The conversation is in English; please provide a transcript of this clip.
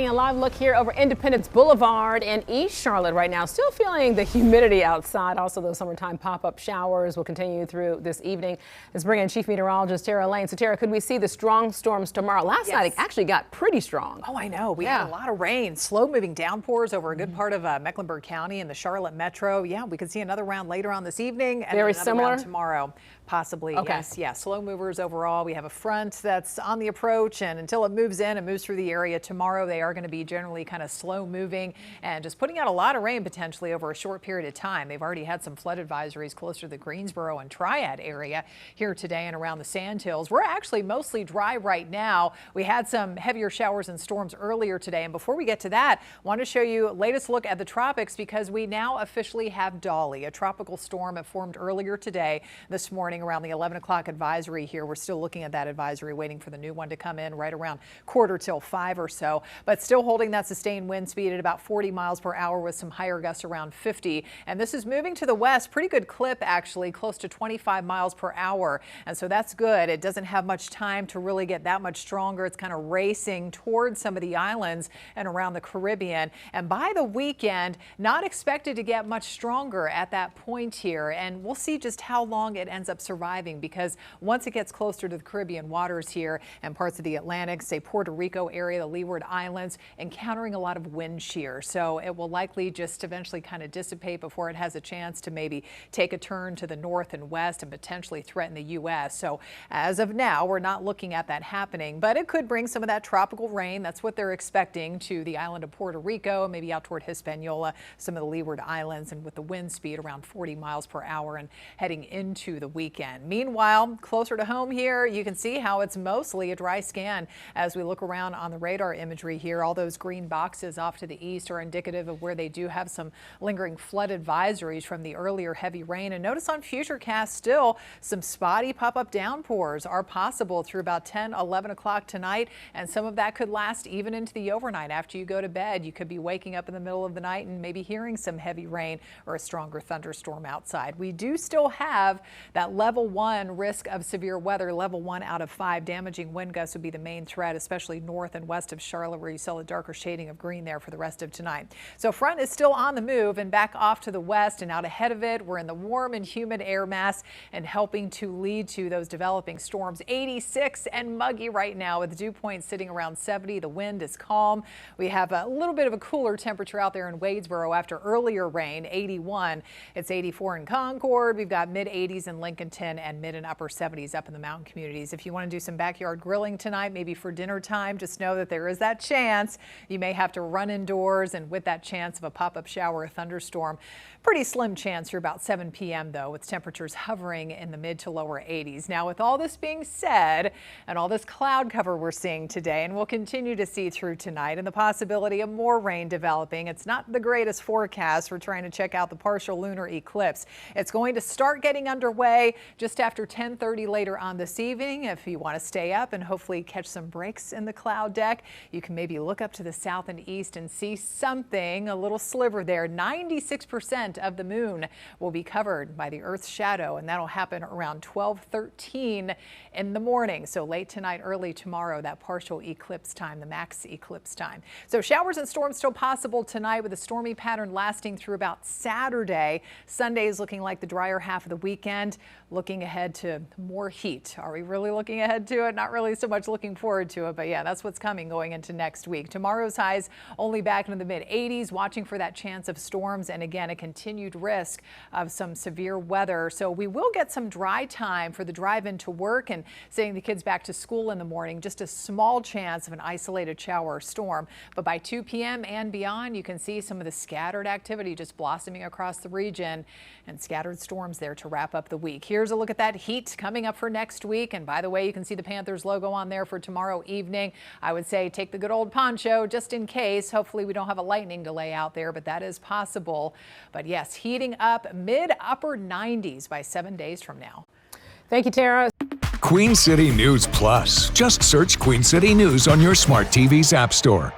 Taking a live look here over Independence Boulevard in East Charlotte right now. Still feeling the humidity outside. Also, those summertime pop-up showers will continue through this evening. Let's bring in Chief Meteorologist Tara Lane. So, Tara, could we see the strong storms tomorrow? Last night it actually got pretty strong. Oh, I know. We had a lot of rain, slow-moving downpours over a good part of Mecklenburg County and the Charlotte metro. Yeah, we could see another round later on this evening and very another similar round tomorrow. Possibly, yes. Yeah, slow movers overall. We have a front that's on the approach, and until it moves in and moves through the area tomorrow, they are going to be generally kind of slow moving and just putting out a lot of rain potentially over a short period of time. They've already had some flood advisories closer to the Greensboro and Triad area here today and around the Sandhills. We're actually mostly dry right now. We had some heavier showers and storms earlier today, and before we get to that, I want to show you latest look at the tropics because we now officially have Dolly, a tropical storm that formed earlier today this morning around the 11 o'clock advisory here. We're still looking at that advisory, waiting for the new one to come in right around 4:45 or so, but still holding that sustained wind speed at about 40 miles per hour with some higher gusts around 50. And this is moving to the west, pretty good clip actually, close to 25 miles per hour. And so that's good. It doesn't have much time to really get that much stronger. It's kind of racing towards some of the islands and around the Caribbean. And by the weekend, not expected to get much stronger at that point here. And we'll see just how long it ends up surviving, because once it gets closer to the Caribbean waters here and parts of the Atlantic, say Puerto Rico area, the Leeward Islands, encountering a lot of wind shear. So it will likely just eventually kind of dissipate before it has a chance to maybe take a turn to the north and west and potentially threaten the U.S. So as of now, we're not looking at that happening, but it could bring some of that tropical rain. That's what they're expecting to the island of Puerto Rico, maybe out toward Hispaniola, some of the Leeward Islands, and with the wind speed around 40 miles per hour and heading into the weekend. Meanwhile, closer to home here, you can see how it's mostly a dry scan as we look around on the radar imagery here. All those green boxes off to the east are indicative of where they do have some lingering flood advisories from the earlier heavy rain. And notice on Futurecast still some spotty pop-up downpours are possible through about 10, 11 o'clock tonight. And some of that could last even into the overnight. After you go to bed, you could be waking up in the middle of the night and maybe hearing some heavy rain or a stronger thunderstorm outside. We do still have that level 1 risk of severe weather, level 1 out of 5. Damaging wind gusts would be the main threat, especially north and west of Charlotte, where you saw the darker shading of green there for the rest of tonight. So front is still on the move and back off to the west, and out ahead of it, we're in the warm and humid air mass and helping to lead to those developing storms. 86 and muggy right now with dew points sitting around 70. The wind is calm. We have a little bit of a cooler temperature out there in Wadesboro after earlier rain, 81. It's 84 in Concord. We've got mid 80s in Lincolnton and mid and upper 70s up in the mountain communities. If you want to do some backyard grilling tonight, maybe for dinner time, just know that there is that chance you may have to run indoors, and with that chance of a pop-up shower or thunderstorm. Pretty slim chance through about 7 p.m. though, with temperatures hovering in the mid to lower 80s. Now, with all this being said and all this cloud cover we're seeing today and we'll continue to see through tonight, and the possibility of more rain developing, it's not the greatest forecast. We're trying to check out the partial lunar eclipse. It's going to start getting underway just after 10:30 later on this evening. If you want to stay up and hopefully catch some breaks in the cloud deck, you can maybe look up to the south and east and see something, a little sliver there. 96% of the moon will be covered by the Earth's shadow, and that'll happen around 12:13 in the morning. So late tonight, early tomorrow, that partial eclipse time, the max eclipse time. So showers and storms still possible tonight, with a stormy pattern lasting through about Saturday. Sunday is looking like the drier half of the weekend. Looking ahead to more heat. Are we really looking ahead to it? Not really so much looking forward to it, but yeah, that's what's coming going into next week. Tomorrow's highs only back into the mid 80s, watching for that chance of storms and again a continued risk of some severe weather. So we will get some dry time for the drive into work and sending the kids back to school in the morning. Just a small chance of an isolated shower or storm, but by 2 p.m. and beyond, you can see some of the scattered activity just blossoming across the region and scattered storms there to wrap up the week. Here's a look at that heat coming up for next week. And by the way, you can see the Panthers logo on there for tomorrow evening. I would say take the good old poncho just in case. Hopefully we don't have a lightning delay out there, but that is possible. But yes, heating up mid upper 90s by 7 days from now. Thank you, Tara. Queen City News Plus. Just search Queen City News on your smart TV's app store.